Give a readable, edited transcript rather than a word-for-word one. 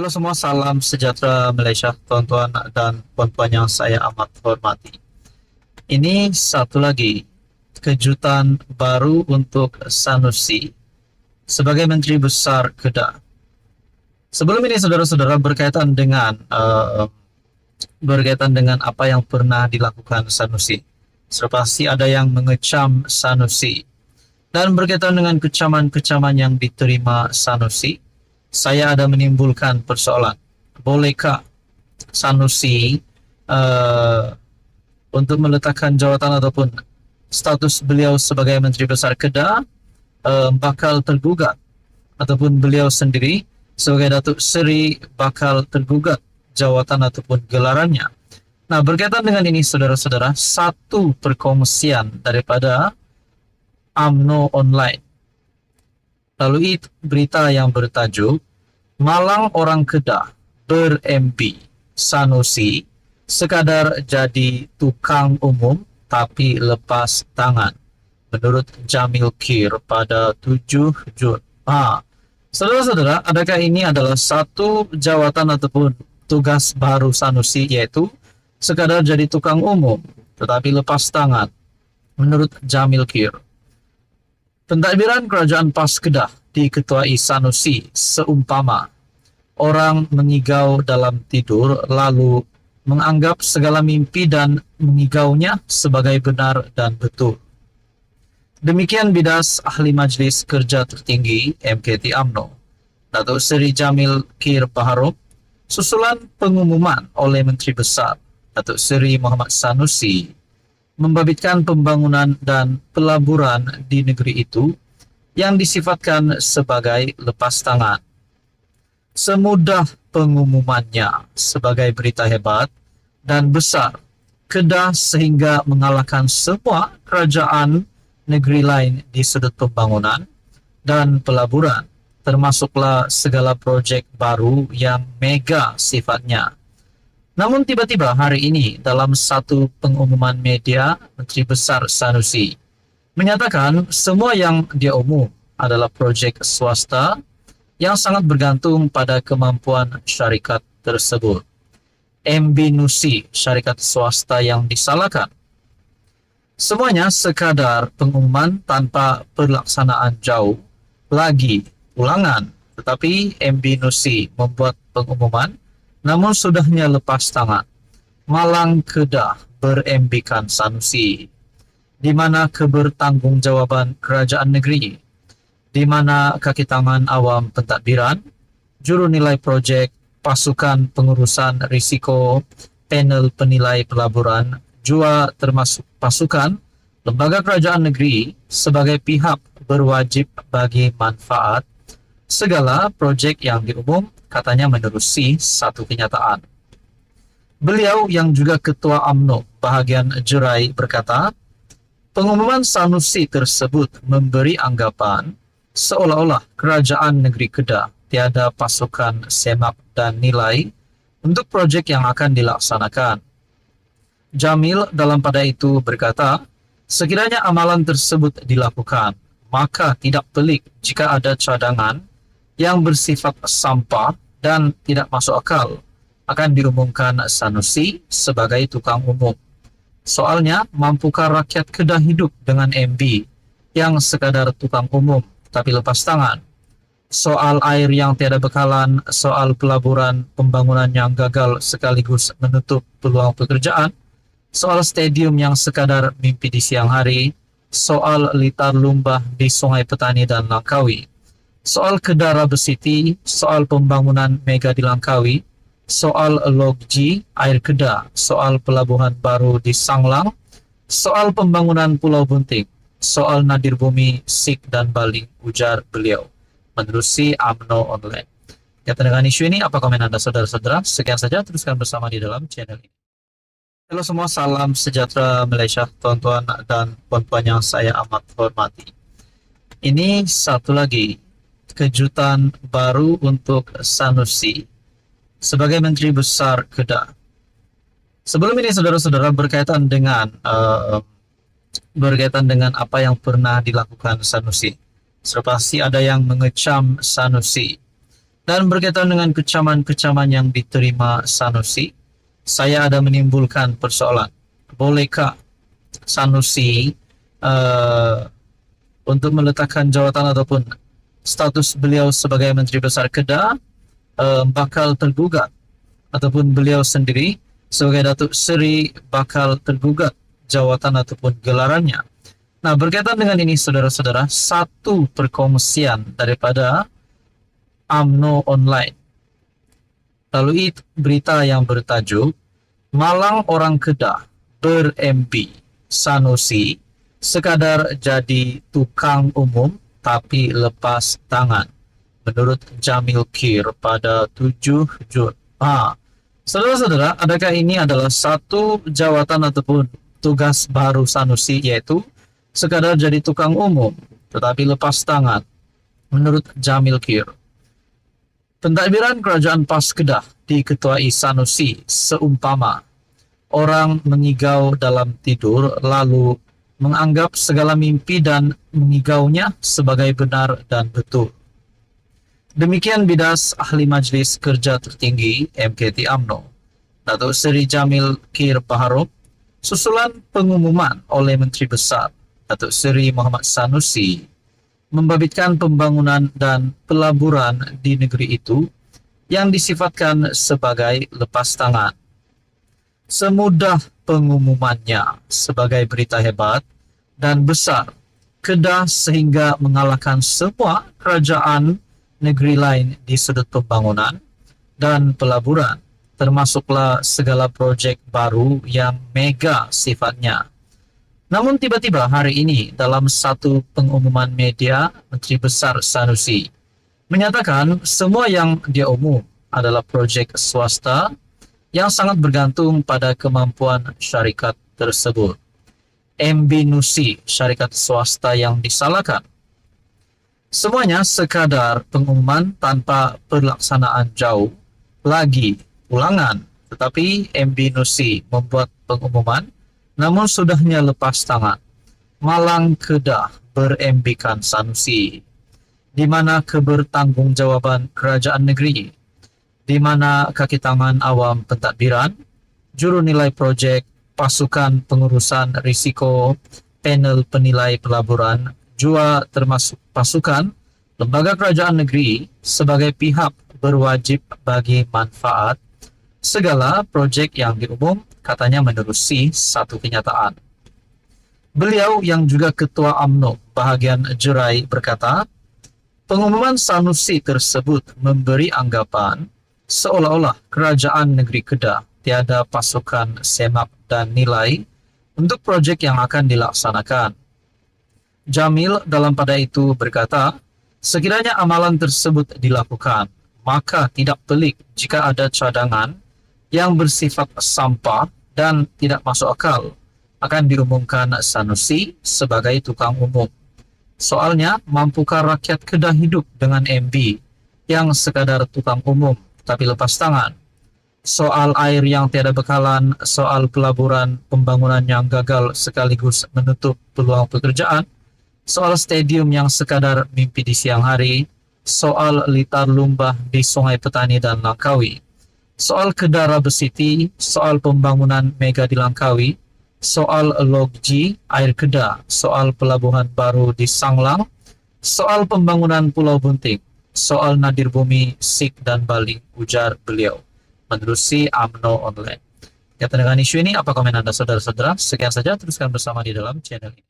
Halo semua, salam sejahtera Malaysia, tuan-tuan dan puan-puan yang saya amat hormati. Ini satu lagi kejutan baru untuk Sanusi sebagai Menteri Besar Kedah. Sebelum ini, saudara-saudara, berkaitan dengan apa yang pernah dilakukan Sanusi. Pasti ada yang mengecam Sanusi, dan berkaitan dengan kecaman-kecaman yang diterima Sanusi, saya ada menimbulkan persoalan. Bolehkah Sanusi untuk meletakkan jawatan ataupun status beliau sebagai Menteri Besar Kedah bakal tergugat, ataupun beliau sendiri sebagai Datuk Seri bakal tergugat jawatan ataupun gelarannya. Nah, berkaitan dengan ini, saudara-saudara, satu perkongsian daripada UMNO Online. Lalu berita yang bertajuk Malang orang Kedah ber-MB Sanusi sekadar jadi tukang umum tapi lepas tangan, menurut Jamil Kir pada 7 Jun. Saudara-saudara, adakah ini adalah satu jawatan ataupun tugas baru Sanusi, yaitu sekadar jadi tukang umum tetapi lepas tangan, menurut Jamil Kir? Pentadbiran Kerajaan PAS Kedah diketuai Sanusi seumpama orang mengigau dalam tidur lalu menganggap segala mimpi dan mengigaunya sebagai benar dan betul. Demikian bidas Ahli Majlis Kerja Tertinggi MKT UMNO, Datuk Seri Jamil Kir Baharom, susulan pengumuman oleh Menteri Besar Datuk Seri Muhammad Sanusi membabitkan pembangunan dan pelaburan di negeri itu yang disifatkan sebagai lepas tangan. Semudah pengumumannya sebagai berita hebat dan besar Kedah sehingga mengalahkan semua kerajaan negeri lain di sudut pembangunan dan pelaburan, termasuklah segala projek baru yang mega sifatnya. Namun tiba-tiba hari ini dalam satu pengumuman media, Menteri Besar Sanusi menyatakan semua yang dia umum adalah projek swasta yang sangat bergantung pada kemampuan syarikat tersebut. MB Nusi, syarikat swasta yang disalahkan. Semuanya sekadar pengumuman tanpa pelaksanaan jauh, lagi ulangan. Tetapi MB Nusi membuat pengumuman namun sudahnya lepas tangan. Malang Kedah ber-MB-kan Sanusi. Di mana kebertanggungjawaban kerajaan negeri? Di mana kaki tangan awam pentadbiran, juru nilai projek, pasukan pengurusan risiko, panel penilai pelaburan, jua termasuk pasukan, lembaga kerajaan negeri sebagai pihak berwajib bagi manfaat, segala projek yang diumum katanya menerusi satu kenyataan. Beliau yang juga Ketua UMNO bahagian Jerai berkata, pengumuman Sanusi tersebut memberi anggapan seolah-olah kerajaan negeri Kedah tiada pasukan semak dan nilai untuk projek yang akan dilaksanakan. Jamil dalam pada itu berkata, sekiranya amalan tersebut dilakukan, maka tidak pelik jika ada cadangan yang bersifat sampah dan tidak masuk akal akan diumumkan Sanusi sebagai tukang umum. Soalnya, mampukah rakyat Kedah hidup dengan MB yang sekadar tukang umum tapi lepas tangan? Soal air yang tiada bekalan, soal pelaburan pembangunan yang gagal sekaligus menutup peluang pekerjaan, soal stadium yang sekadar mimpi di siang hari, soal litar lumbah di Sungai Petani dan Langkawi, soal Kedah Rubber City, soal pembangunan mega di Langkawi, soal Logji, air Kedah, soal pelabuhan baru di Sanglang, soal pembangunan Pulau Bunting, soal nadir bumi Sik dan Baling, ujar beliau, menerusi UMNO Online. Kaitan dengan isu ini, apa komen Anda, saudara-saudara? Sekian saja, teruskan bersama di dalam channel ini. Halo semua, salam sejahtera Malaysia, tuan-tuan dan puan-puan yang saya amat hormati. Ini satu lagi kejutan baru untuk Sanusi sebagai Menteri Besar Kedah. Sebelum ini, saudara-saudara, berkaitan dengan apa yang pernah dilakukan Sanusi. Pasti ada yang mengecam Sanusi, Dan berkaitan dengan kecaman-kecaman yang diterima Sanusi, saya ada menimbulkan persoalan. Bolehkah Sanusi untuk meletakkan jawatan ataupun status beliau sebagai Menteri Besar Kedah bakal tergugat, ataupun beliau sendiri sebagai Datuk Seri bakal tergugat jawatan ataupun gelarannya. Nah, berkaitan dengan ini saudara-saudara, satu perkongsian daripada UMNO Online. Lalu berita yang bertajuk Malang orang Kedah ber-MB Sanusi sekadar jadi tukang umum tapi lepas tangan, menurut Jamil Kir pada 7 Jun. Saudara-saudara, adakah ini adalah satu jawatan ataupun tugas baru Sanusi, yaitu sekadar jadi tukang umum tetapi lepas tangan, menurut Jamil Kir? Pentadbiran Kerajaan PAS Kedah diketuai Sanusi seumpama orang mengigau dalam tidur lalu menganggap segala mimpi dan mengigaunya sebagai benar dan betul. Demikian bidas Ahli Majlis Kerja Tertinggi MKT UMNO, Datuk Seri Jamil Kir Paharup, susulan pengumuman oleh Menteri Besar Datuk Seri Muhammad Sanusi membabitkan pembangunan dan pelaburan di negeri itu yang disifatkan sebagai lepas tangan. Semudah pengumumannya sebagai berita hebat dan besar Kedah sehingga mengalahkan semua kerajaan negeri lain di sudut pembangunan dan pelaburan, termasuklah segala projek baru yang mega sifatnya. Namun tiba-tiba hari ini dalam satu pengumuman media, Menteri Besar Sanusi menyatakan semua yang dia umum adalah projek swasta yang sangat bergantung pada kemampuan syarikat tersebut. MB Nusi, syarikat swasta yang disalahkan. Semuanya sekadar pengumuman tanpa pelaksanaan jauh, lagi ulangan, tetapi MB Nusi membuat pengumuman namun sudahnya lepas tangan. Malang Kedah ber-MB-kan Sanusi. Di mana kebertanggungjawaban kerajaan negeri? Di mana kaki tangan awam pentadbiran? Juru nilai projek, pasukan pengurusan risiko, panel penilai pelaburan, jua termasuk pasukan, lembaga kerajaan negeri sebagai pihak berwajib bagi manfaat. Segala projek yang diumum katanya menerusi satu kenyataan. Beliau yang juga Ketua UMNO bahagian Jerai berkata, pengumuman Sanusi tersebut memberi anggapan seolah-olah kerajaan negeri Kedah tiada pasukan semak dan nilai untuk projek yang akan dilaksanakan. Jamil dalam pada itu berkata, sekiranya amalan tersebut dilakukan, maka tidak pelik jika ada cadangan yang bersifat sampah dan tidak masuk akal akan diumumkan Sanusi sebagai tukang umum. Soalnya, mampukah rakyat Kedah hidup dengan MB yang sekadar tukang umum tapi lepas tangan? Soal air yang tiada bekalan, soal pelaburan pembangunan yang gagal sekaligus menutup peluang pekerjaan, soal stadium yang sekadar mimpi di siang hari, soal litar lumbah di Sungai Petani dan Langkawi, soal Kedah Rubber City, soal pembangunan mega di Langkawi, soal Logji, air Kedah, soal pelabuhan baru di Sanglang, soal pembangunan Pulau Bunting, soal Nadir Bumi, Sik dan Bali, ujar beliau, menerusi UMNO Online. Kaitan dengan isu ini, apa komen Anda saudara-saudara? Sekian saja, teruskan bersama di dalam channel ini.